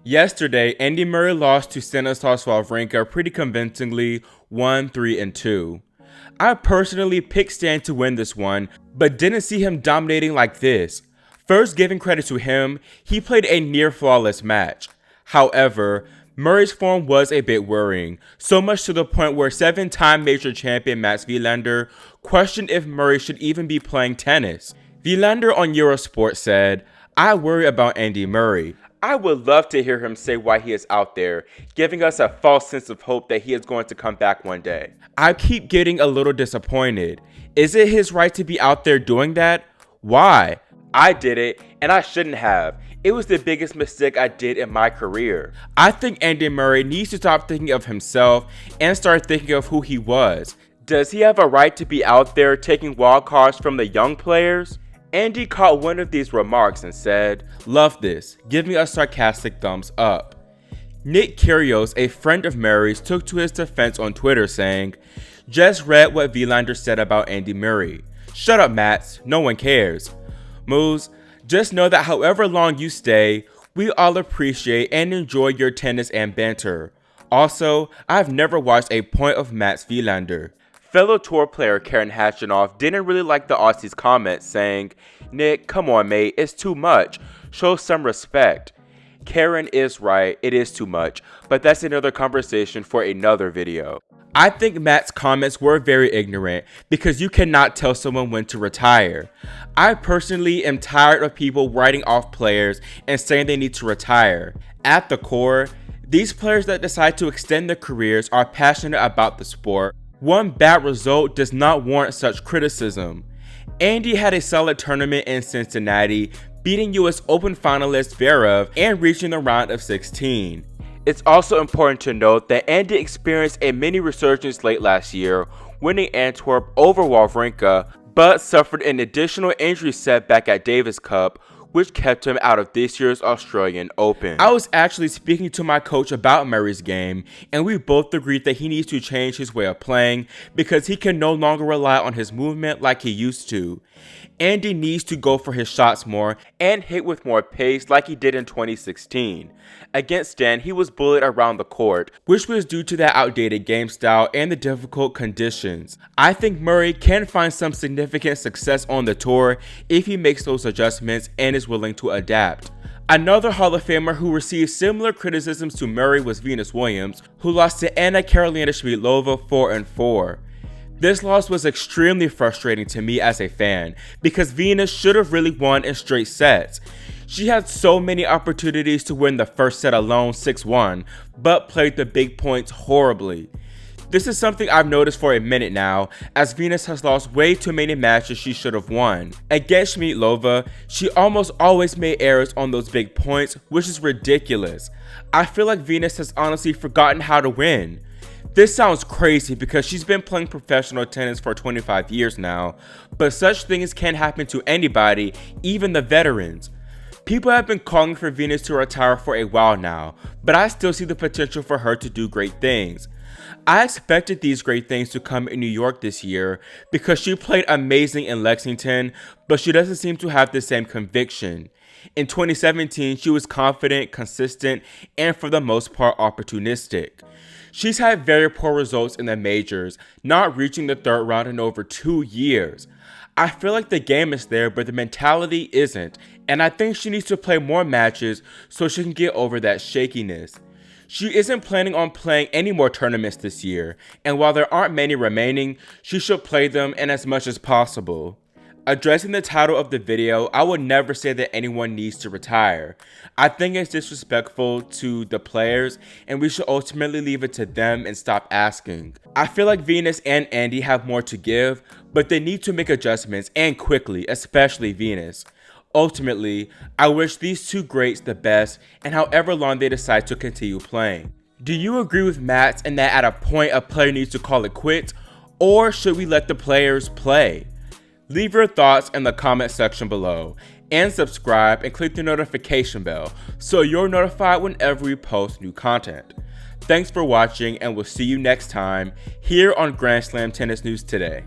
Yesterday, Andy Murray lost to Stanislas Wawrinka pretty convincingly 1-3-2. I personally picked Stan to win this one, but didn't see him dominating like this. First, giving credit to him, he played a near flawless match. However, Murray's form was a bit worrying, so much to the point where 7-time major champion Mats Wilander questioned if Murray should even be playing tennis. Wilander on Eurosport said, "I worry about Andy Murray. I would love to hear him say why he is out there, giving us a false sense of hope that he is going to come back one day. I keep getting a little disappointed. Is it his right to be out there doing that? Why? I did it, and I shouldn't have. It was the biggest mistake I did in my career. I think Andy Murray needs to stop thinking of himself and start thinking of who he was. Does he have a right to be out there taking wild cards from the young players?" Andy caught one of these remarks and said, "Love this," giving a sarcastic thumbs up. Nick Kyrgios, a friend of Murray's, took to his defense on Twitter saying, "Just read what Wilander said about Andy Murray. Shut up, Mats. No one cares. Moose, just know that however long you stay, we all appreciate and enjoy your tennis and banter. Also, I've never watched a point of Mats Wilander." Fellow tour player Karen Khachanov didn't really like the Aussie's comments, saying, "Nick, come on mate, it's too much. Show some respect." Karen is right, it is too much, but that's another conversation for another video. I think Matt's comments were very ignorant because you cannot tell someone when to retire. I personally am tired of people writing off players and saying they need to retire. At the core, these players that decide to extend their careers are passionate about the sport. One bad result does not warrant such criticism. Andy had a solid tournament in Cincinnati, beating US Open finalist Zverev and reaching the round of 16. It's also important to note that Andy experienced a mini resurgence late last year, winning Antwerp over Wawrinka, but suffered an additional injury setback at Davis Cup, which kept him out of this year's Australian Open. I was actually speaking to my coach about Murray's game, and we both agreed that he needs to change his way of playing because he can no longer rely on his movement like he used to. Andy needs to go for his shots more and hit with more pace like he did in 2016. Against Stan, he was bullied around the court, which was due to that outdated game style and the difficult conditions. I think Murray can find some significant success on the tour if he makes those adjustments and is willing to adapt. Another Hall of Famer who received similar criticisms to Murray was Venus Williams, who lost to Anna Karolina Schmiedlova 4-4. This loss was extremely frustrating to me as a fan because Venus should have really won in straight sets. She had so many opportunities to win the first set alone 6-1, but played the big points horribly. This is something I've noticed for a minute now, as Venus has lost way too many matches she should have won. Against Schmiedlova, she almost always made errors on those big points, which is ridiculous. I feel like Venus has honestly forgotten how to win. This sounds crazy because she's been playing professional tennis for 25 years now, but such things can happen to anybody, even the veterans. People have been calling for Venus to retire for a while now, but I still see the potential for her to do great things. I expected these great things to come in New York this year because she played amazing in Lexington, but she doesn't seem to have the same conviction. In 2017, she was confident, consistent, and for the most part opportunistic. She's had very poor results in the majors, not reaching the third round in over 2 years. I feel like the game is there, but the mentality isn't, and I think she needs to play more matches so she can get over that shakiness. She isn't planning on playing any more tournaments this year, and while there aren't many remaining, she should play them and as much as possible. Addressing the title of the video, I would never say that anyone needs to retire. I think it's disrespectful to the players, and we should ultimately leave it to them and stop asking. I feel like Venus and Andy have more to give, but they need to make adjustments, and quickly, especially Venus. Ultimately, I wish these two greats the best, and however long they decide to continue playing. Do you agree with Mats in that at a point a player needs to call it quits, or should we let the players play? Leave your thoughts in the comment section below, and subscribe and click the notification bell so you're notified whenever we post new content. Thanks for watching, and we'll see you next time here on Grand Slam Tennis News Today.